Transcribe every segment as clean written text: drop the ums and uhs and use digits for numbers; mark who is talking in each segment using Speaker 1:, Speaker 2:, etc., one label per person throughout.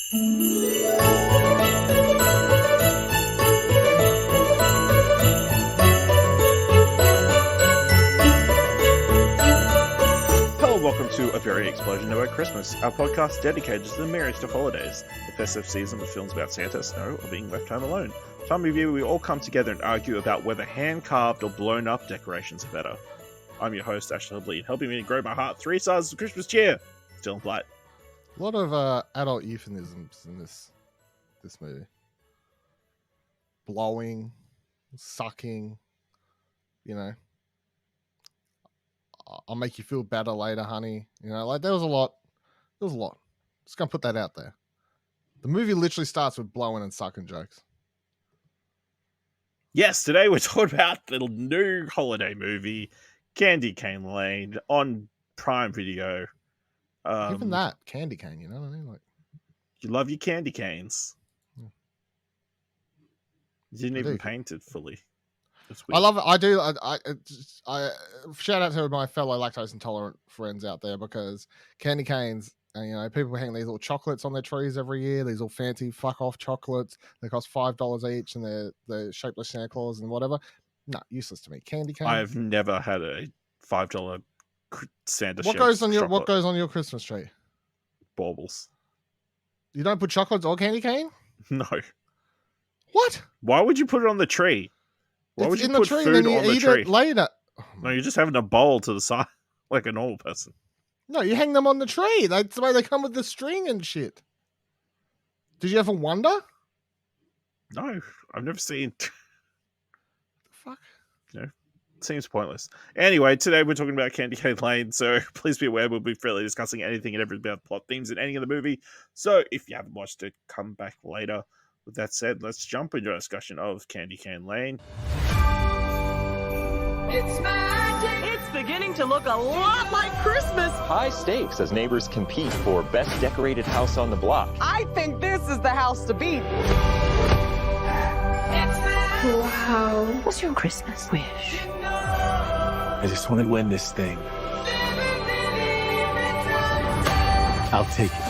Speaker 1: Hello, welcome to A Very Explosion About Christmas, our podcast dedicated to the merriest of holidays, the festive season with films about Santa, snow, or being left home alone. Time of year we all come together and argue about whether hand-carved or blown-up decorations are better. I'm your host, Ashley Hudlin, helping me grow my heart 3 sizes of Christmas cheer. Still in flight.
Speaker 2: A lot of adult euphemisms in this movie. Blowing, sucking, you know. I'll make you feel better later, honey. You know, like there was a lot. Just gonna put that out there. The movie literally starts with blowing and sucking jokes.
Speaker 1: Yes, today we're talking about the new holiday movie, Candy Cane Lane, on Prime Video.
Speaker 2: Even that, candy cane, you know what I mean? Like,
Speaker 1: you love your candy canes.
Speaker 2: Yeah.
Speaker 1: You didn't even paint it fully.
Speaker 2: I love it. I do. I shout out to my fellow lactose intolerant friends out there, because candy canes, and you know, people hang these little chocolates on their trees every year. These all fancy fuck off chocolates. They cost $5 each, and they're shaped like Santa Claus and whatever. No, useless to me. Candy cane.
Speaker 1: I've never had a $5 Santa.
Speaker 2: What goes on your Christmas tree?
Speaker 1: Baubles.
Speaker 2: You don't put chocolates or candy cane?
Speaker 1: No.
Speaker 2: What?
Speaker 1: Why would you put it on the tree? Why would you put food
Speaker 2: and then
Speaker 1: on the
Speaker 2: eat
Speaker 1: tree?
Speaker 2: It later.
Speaker 1: No, you're just having a bowl to the side like a normal person.
Speaker 2: No, you hang them on the tree. That's the way they come with the string and shit. Did you ever wonder?
Speaker 1: No, I've never seen.
Speaker 2: The fuck?
Speaker 1: No, it seems pointless. Anyway, today we're talking about Candy Cane Lane, so please be aware we'll be fairly discussing anything and everything about plot themes in any of the movie. So if you haven't watched it, come back later. With that said, let's jump into a discussion of Candy Cane Lane.
Speaker 3: It's magic! It's beginning to look a lot like Christmas!
Speaker 4: High stakes as neighbors compete for best decorated house on the block.
Speaker 3: I think this is the house to beat!
Speaker 5: Wow. What's your Christmas wish?
Speaker 6: I just want to win this thing. I'll take it.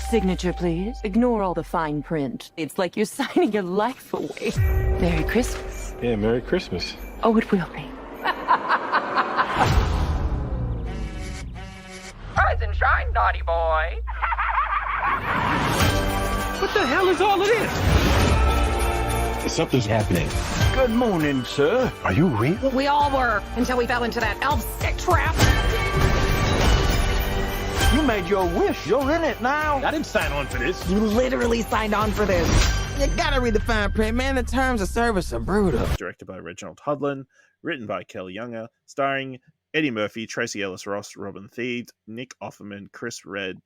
Speaker 5: Signature, please. Ignore all the fine print. It's like you're signing your life away. Merry Christmas.
Speaker 6: Yeah, Merry Christmas.
Speaker 5: Oh, it will be.
Speaker 3: Rise and shine, naughty boy!
Speaker 6: What the hell is all of this? Something's happening.
Speaker 7: Good morning, sir.
Speaker 6: Are you real?
Speaker 3: We all were, until we fell into that elf sick trap.
Speaker 7: You made your wish. You're in it now.
Speaker 6: I didn't sign on for this.
Speaker 3: You literally signed on for this. You gotta read the fine print, man. The terms of service are brutal.
Speaker 1: Directed by Reginald Hudlin, written by Kelly Younger, starring Eddie Murphy, Tracee Ellis Ross, Robin Thede, Nick Offerman, Chris Redd,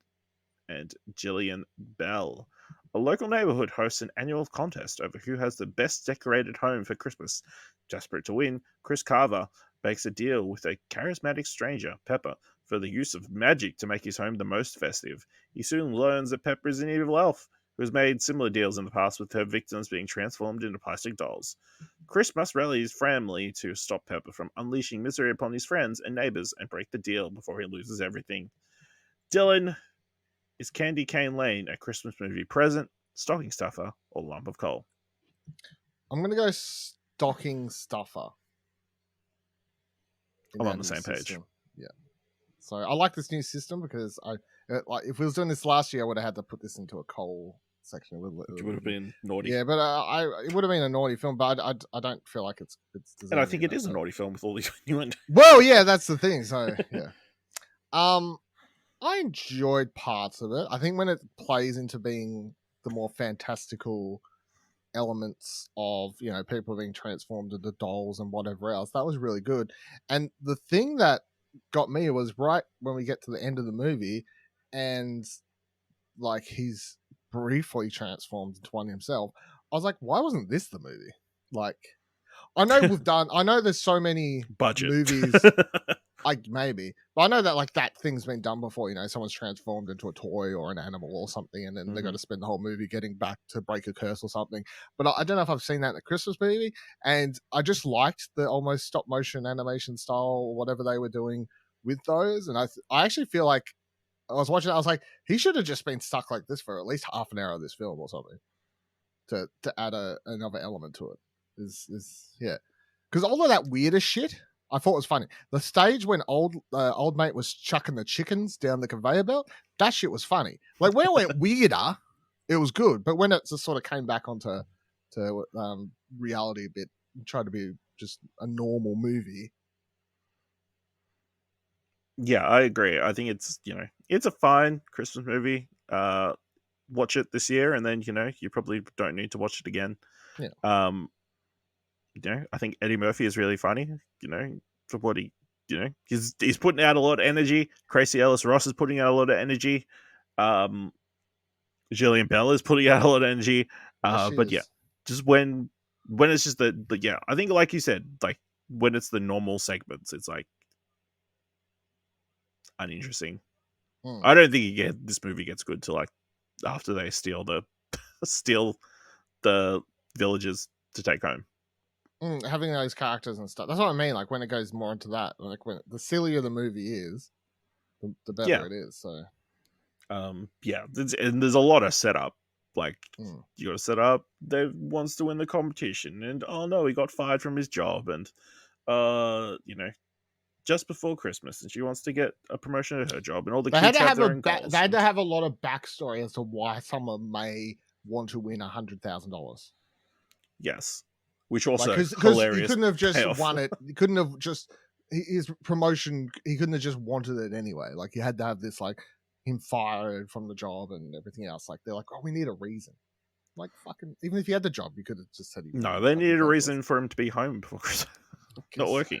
Speaker 1: and Jillian Bell. A local neighbourhood hosts an annual contest over who has the best decorated home for Christmas. Desperate to win, Chris Carver makes a deal with a charismatic stranger, Pepper, for the use of magic to make his home the most festive. He soon learns that Pepper is an evil elf who has made similar deals in the past, with her victims being transformed into plastic dolls. Chris must rally his family to stop Pepper from unleashing misery upon his friends and neighbours and break the deal before he loses everything. Dylan, is Candy Cane Lane a Christmas movie present, stocking stuffer, or lump of coal?
Speaker 2: I'm going to go stocking stuffer.
Speaker 1: I'm on the same page.
Speaker 2: Yeah. So I like this new system because if we was doing this last year, I would have had to put this into a coal section.
Speaker 1: Which would have been naughty.
Speaker 2: Yeah, but it would have been a naughty film, but I don't feel like it's
Speaker 1: and I think it is a naughty film with all these innuendo.
Speaker 2: Well, yeah, that's the thing. So yeah. I enjoyed parts of it. I think when it plays into being the more fantastical elements of, you know, people being transformed into dolls and whatever else, that was really good. And the thing that got me was right when we get to the end of the movie and like he's briefly transformed into one himself. I was like, why wasn't this the movie? Like, I know there's so many
Speaker 1: budget
Speaker 2: movies. Maybe. But I know that like that thing's been done before, you know, someone's transformed into a toy or an animal or something, and then they got to spend the whole movie getting back to break a curse or something. But I don't know if I've seen that in the Christmas movie, and I just liked the almost stop motion animation style or whatever they were doing with those. And I actually feel like I was watching it, I was like, he should have just been stuck like this for at least half an hour of this film or something to add another element to it. Yeah, because all of that weirder shit I thought was funny. The stage when old mate was chucking the chickens down the conveyor belt, that shit was funny. Like when it went weirder, it was good, but when it just sort of came back onto reality a bit, tried to be just a normal movie.
Speaker 1: Yeah, I agree. I think it's it's a fine Christmas movie. Watch it this year, and then you probably don't need to watch it again.
Speaker 2: Yeah.
Speaker 1: I think Eddie Murphy is really funny. For what he's putting out a lot of energy. Tracee Ellis Ross is putting out a lot of energy. Jillian Bell is putting out a lot of energy. But yeah, just when it's just I think like you said, like when it's the normal segments, it's like uninteresting. I don't think this movie gets good till like after they steal the villages to take home.
Speaker 2: Having those characters and stuff. That's what I mean. Like when it goes more into that, like when the sillier the movie is, the better it is. So,
Speaker 1: and there's a lot of setup. Like you got to set up. They wants to win the competition, and oh no, he got fired from his job, and just before Christmas, and she wants to get a promotion at her job, and all the kids have their own goals.
Speaker 2: They had to have a lot of backstory as to why someone may want to win $100,000.
Speaker 1: Yes, which also
Speaker 2: because
Speaker 1: hilarious.
Speaker 2: He couldn't have just
Speaker 1: payoff.
Speaker 2: won it. He couldn't have just his promotion. He couldn't have just wanted it anyway. Like he had to have this, like him fired from the job and everything else. Like they're like, oh, we need a reason. Like fucking, even if he had the job, you could have just said he.
Speaker 1: No, they needed a reason for him to be home before Christmas, not working.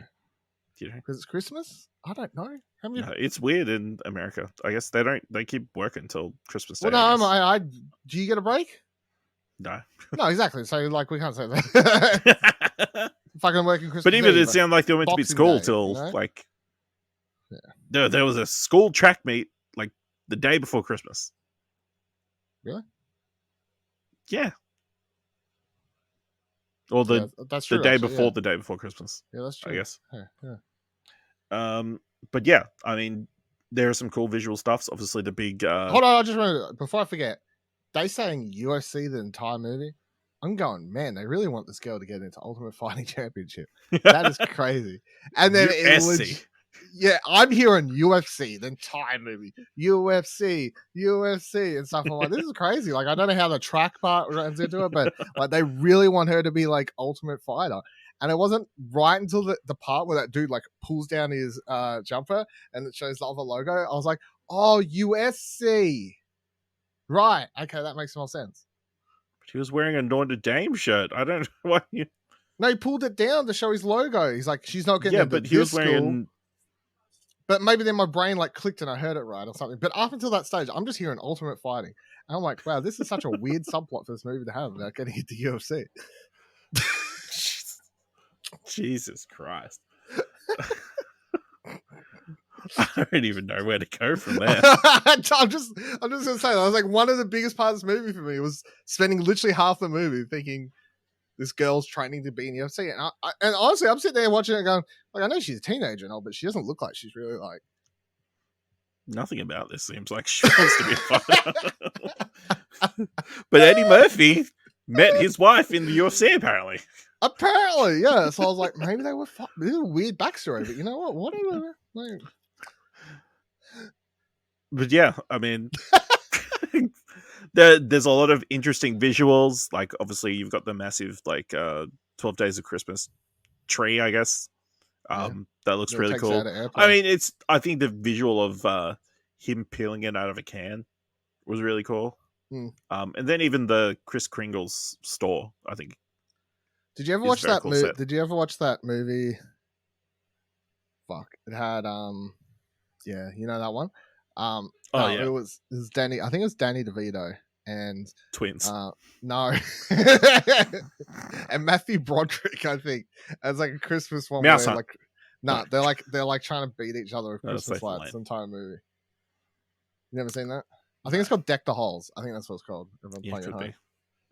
Speaker 2: Because it's Christmas. I don't know. How many?
Speaker 1: No, it's weird in America. I guess they don't. They keep working until Christmas Day.
Speaker 2: Well, no, do you get a break?
Speaker 1: No.
Speaker 2: No, exactly. So, like, we can't say that. Fucking working Christmas.
Speaker 1: But even
Speaker 2: Eve,
Speaker 1: it sounded like they went to be at school
Speaker 2: Day,
Speaker 1: till like. Yeah. There was a school track meet like the day before Christmas.
Speaker 2: Really?
Speaker 1: Yeah. Or
Speaker 2: that's true,
Speaker 1: the day before the day before Christmas.
Speaker 2: Yeah, that's true.
Speaker 1: I guess.
Speaker 2: Yeah.
Speaker 1: But yeah, I mean, there are some cool visual stuffs. Obviously, the big.
Speaker 2: Hold on, I just remember before I forget. They saying UFC the entire movie. I'm going, man. They really want this girl to get into Ultimate Fighting Championship. That is crazy. And then yeah, I'm hearing UFC the entire movie. UFC, and stuff. I'm like, this is crazy. Like, I don't know how the track part runs into it, but like, they really want her to be like Ultimate Fighter. And it wasn't right until the part where that dude like pulls down his jumper and it shows the other logo. I was like, oh, USC. Right. Okay, that makes more sense.
Speaker 1: But he was wearing a Notre Dame shirt. I don't know why you.
Speaker 2: No, he pulled it down to show his logo. He's like, she's not getting.
Speaker 1: Yeah, but he was wearing.
Speaker 2: But maybe then my brain like clicked and I heard it right or something. But up until that stage, I'm just hearing Ultimate Fighting. And I'm like, wow, this is such a weird subplot for this movie to have about getting into UFC.
Speaker 1: Jesus Christ. I don't even know where to go from there.
Speaker 2: I'm just gonna say that was like one of the biggest parts of this movie for me was spending literally half the movie thinking this girl's training to be in the UFC, and honestly, I'm sitting there watching it going, like, I know she's a teenager and all, but she doesn't look like she's really like.
Speaker 1: Nothing about this seems like she wants to be a fighter. But Eddie Murphy met his wife in the UFC, apparently.
Speaker 2: Apparently, yeah. So I was like, maybe they were. This is a weird backstory, but you know what? Whatever. Like...
Speaker 1: But yeah, I mean, there's a lot of interesting visuals. Like, obviously, you've got the massive 12 Days of Christmas tree, I guess. That looks really cool. I mean, I think the visual of him peeling it out of a can was really cool. And then even the Kris Kringle's store, I think.
Speaker 2: Did you ever watch that movie? Did you ever watch that movie? Fuck, it had yeah, you know that one. It was Danny. I think it was Danny DeVito and
Speaker 1: twins.
Speaker 2: No, and Matthew Broderick. I think it's like a Christmas one.
Speaker 1: Mouse
Speaker 2: where
Speaker 1: Hunt.
Speaker 2: they're like trying to beat each other with Christmas lights. The entire movie. You never seen that? I think it's called Deck the Halls. I think that's what it's called.
Speaker 1: Could be.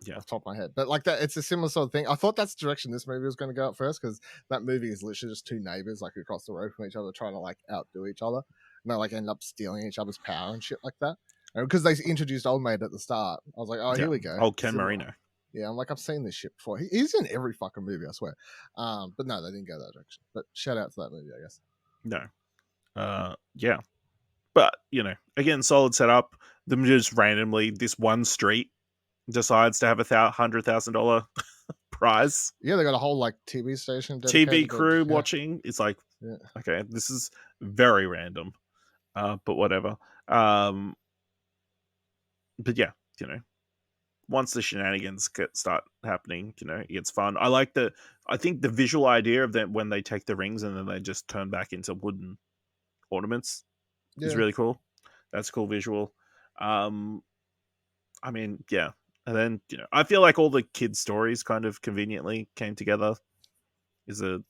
Speaker 1: Yeah,
Speaker 2: off the top of my head, but like that, it's a similar sort of thing. I thought that's the direction this movie was going to go at first because that movie is literally just two neighbors like across the road from each other trying to like outdo each other, they like end up stealing each other's power and shit like that. Because they introduced Old Maid at the start, I was like, oh, here we go.
Speaker 1: Old Ken
Speaker 2: Similar.
Speaker 1: Marino.
Speaker 2: Yeah, I'm like, I've seen this shit before. He's in every fucking movie, I swear. But no, they didn't go that direction. But shout out to that movie, I guess.
Speaker 1: No. Yeah. But, again, solid setup. Them just randomly, this one street decides to have $100,000 prize.
Speaker 2: Yeah, they got a whole like TV station,
Speaker 1: TV crew watching. It's like, okay, this is very random. But whatever. But yeah, once the shenanigans start happening, it gets fun. I think the visual idea of them when they take the rings and then they just turn back into wooden ornaments is really cool. That's a cool visual. I mean, yeah. And then, I feel like all the kids' stories kind of conveniently came together. Is the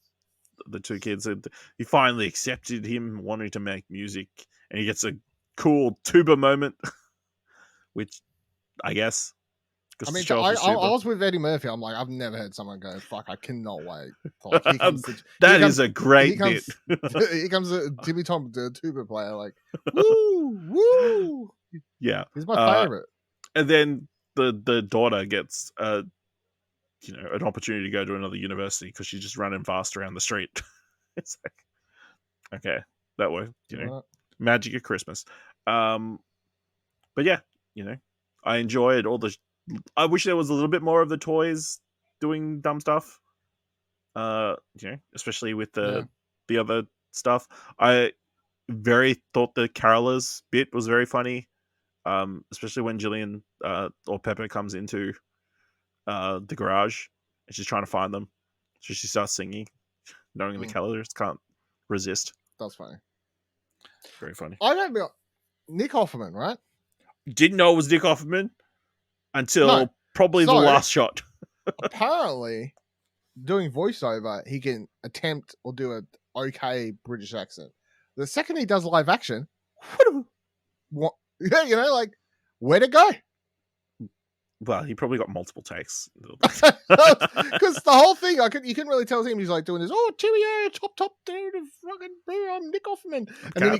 Speaker 1: two kids. He finally accepted him wanting to make music, and he gets a cool tuba moment, which I guess.
Speaker 2: I mean, I was with Eddie Murphy. I'm like, I've never heard someone go, "Fuck, I cannot wait." Like,
Speaker 1: that is a great bit.
Speaker 2: Here comes Timmy Tom, the tuba player. Like, woo, woo.
Speaker 1: Yeah,
Speaker 2: he's my favorite.
Speaker 1: And then the daughter gets an opportunity to go to another university because she's just running fast around the street. It's like, okay, that way, magic of Christmas. But yeah, I enjoyed all the. I wish there was a little bit more of the toys doing dumb stuff. Especially with the other stuff. I thought the carolers bit was very funny. Especially when Jillian or Pepper comes into the garage and she's trying to find them. So she starts singing, knowing the carolers can't resist.
Speaker 2: That's funny.
Speaker 1: Very funny.
Speaker 2: I don't know. Nick Offerman, right?
Speaker 1: Didn't know it was Nick Offerman until probably the last shot.
Speaker 2: Apparently, doing voiceover, he can attempt or do an okay British accent. The second he does live action, what? Yeah, like, where'd it go?
Speaker 1: Well, he probably got multiple takes.
Speaker 2: Because the whole thing, you couldn't really tell him. He's like doing this, cheerio, top dude of fucking I'm Nick Offerman. And then he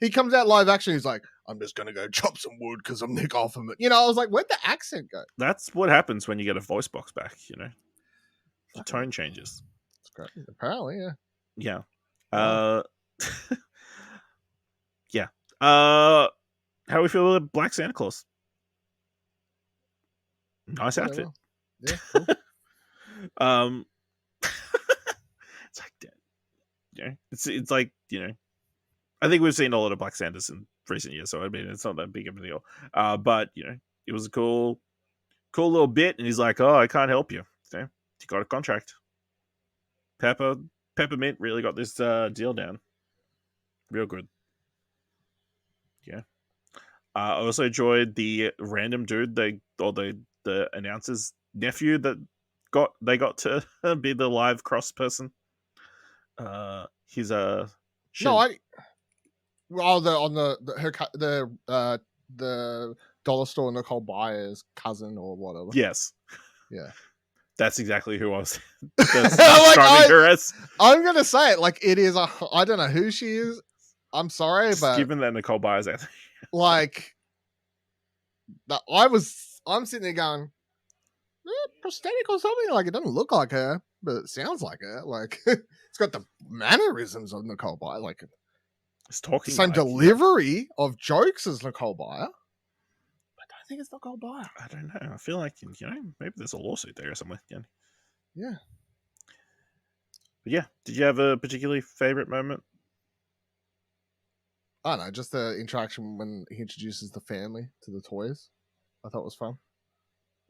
Speaker 2: comes out live action. He's like, I'm just going to go chop some wood because I'm Nick Offerman. I was like, where'd the accent go?
Speaker 1: That's what happens when you get a voice box back, The tone changes.
Speaker 2: That's great. Apparently, yeah.
Speaker 1: Yeah.
Speaker 2: Wow.
Speaker 1: Yeah. How we feel about Black Santa Claus? Nice outfit.
Speaker 2: Yeah, cool.
Speaker 1: It's like, it's like, I think we've seen a lot of Black Santas in recent years, so I mean, it's not that big of a deal. But it was a cool little bit, and he's like, "Oh, I can't help you. You got a contract." Peppermint really got this deal down, real good. Yeah. I also enjoyed the random dude the announcer's nephew that they got to be the live cross person. He's a the dollar store Nicole Byers' cousin or whatever. Yes.
Speaker 2: Yeah.
Speaker 1: That's exactly who I was describing her as.
Speaker 2: I'm gonna say it like it is I don't know who she is. I'm sorry, but
Speaker 1: given that Nicole Byers,
Speaker 2: like I'm sitting there going, prosthetic or something. Like it doesn't look like her, but it sounds like her. Like it's got the mannerisms of Nicole Byers. Like
Speaker 1: it's talking
Speaker 2: same delivery of jokes as Nicole Byers. I don't think it's Nicole Byers.
Speaker 1: I don't know. I feel like maybe there's a lawsuit there or something.
Speaker 2: Yeah.
Speaker 1: But yeah, did you have a particularly favorite moment?
Speaker 2: I don't know, just the interaction when he introduces the family to the toys. I thought was fun.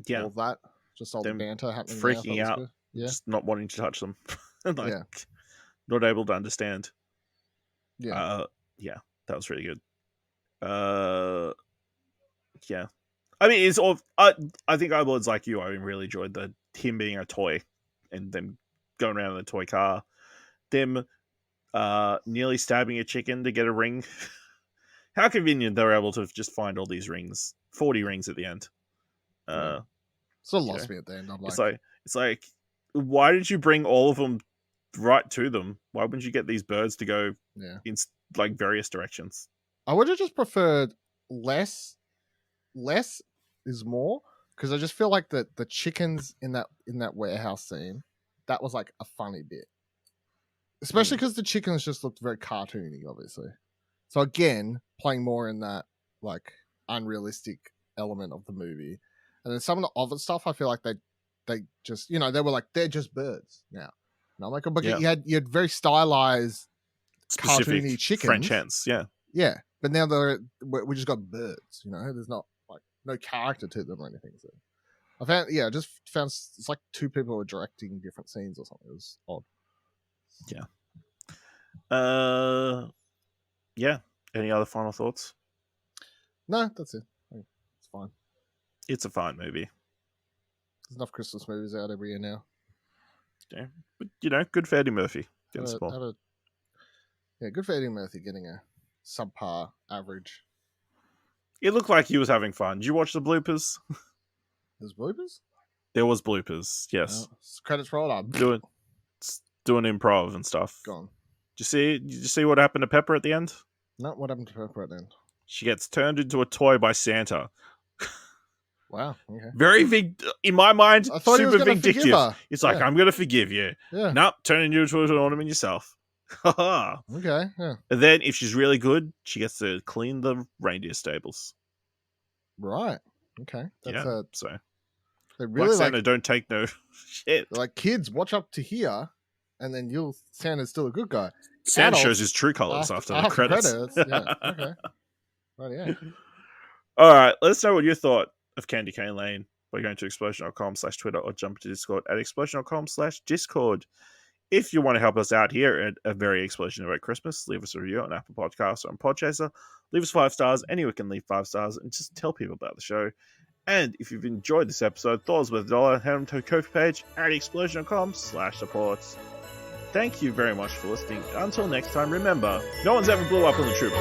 Speaker 1: Yeah.
Speaker 2: All of that. Just all the banter happening.
Speaker 1: Freaking out.
Speaker 2: Good. Yeah.
Speaker 1: Just not wanting to touch them. Not able to understand.
Speaker 2: Yeah.
Speaker 1: Yeah, that was really good. Yeah. I mean, it's all. I think I was like you. I really enjoyed him being a toy, and them going around in the toy car, them nearly stabbing a chicken to get a ring. How convenient they were able to just find all these rings, 40 rings at the end.
Speaker 2: So lost me at the end. I'm
Speaker 1: like, it's like, why did you bring all of them right to them. Why wouldn't you get these birds to go
Speaker 2: Yeah.
Speaker 1: in like various directions?
Speaker 2: I would have just preferred less is more, because I just feel like the chickens in that warehouse scene, that was like a funny bit. Especially because the chickens just looked very cartoony, obviously. So again, playing more in that like unrealistic element of the movie. And then some of the other stuff, I feel like they just, you know, they were like, they're just birds now. And I'm like, but you had very stylized,
Speaker 1: Specific
Speaker 2: cartoony chickens.
Speaker 1: French hens, yeah.
Speaker 2: Yeah, but now we just got birds, you know. There's not like no character to them or anything. So I just found it's like two people were directing different scenes or something. It was odd.
Speaker 1: Yeah. Any other final thoughts?
Speaker 2: No, that's it. It's fine.
Speaker 1: It's a fine movie.
Speaker 2: There's enough Christmas movies out every year now.
Speaker 1: Yeah, but you know, good for Eddie Murphy.
Speaker 2: Good for Eddie Murphy getting a subpar average.
Speaker 1: It looked like he was having fun. Did you watch the bloopers?
Speaker 2: There's bloopers?
Speaker 1: There was bloopers, yes.
Speaker 2: Credits rolled up.
Speaker 1: Doing improv and stuff.
Speaker 2: Gone.
Speaker 1: Did you see what happened to Pepper at the end?
Speaker 2: No, what happened to Pepper at the end?
Speaker 1: She gets turned into a toy by Santa.
Speaker 2: Wow. Okay.
Speaker 1: Very big in my mind.
Speaker 2: I thought he was
Speaker 1: super
Speaker 2: gonna
Speaker 1: vindictive.
Speaker 2: forgive her.
Speaker 1: It's like, I'm gonna forgive you.
Speaker 2: Yeah.
Speaker 1: Nope, turning you into an ornament yourself. Haha.
Speaker 2: Okay. Yeah.
Speaker 1: And then if she's really good, she gets to clean the reindeer stables.
Speaker 2: Right. Okay. That's
Speaker 1: so
Speaker 2: they really
Speaker 1: like Santa don't take no shit.
Speaker 2: like kids, watch up to here, and then Santa's still a good guy.
Speaker 1: Santa
Speaker 2: Adults,
Speaker 1: shows his true colors after the credits.
Speaker 2: Yeah. Okay. Right. Yeah.
Speaker 1: All right. Let us know what you thought of Candy Cane Lane by going to explosion.com/Twitter or jump to Discord at explosion.com/Discord. If you want to help us out here at A Very Explosion About Christmas, leave us a review on Apple Podcasts or on Podchaser. Leave us 5 stars. Anywhere can leave 5 stars and just tell people about the show. And if you've enjoyed this episode, thought it was worth $1, head on to the Ko-fi page at explosion.com/support. Thank you very much for listening. Until next time, remember, no one's ever blew up on the trooper.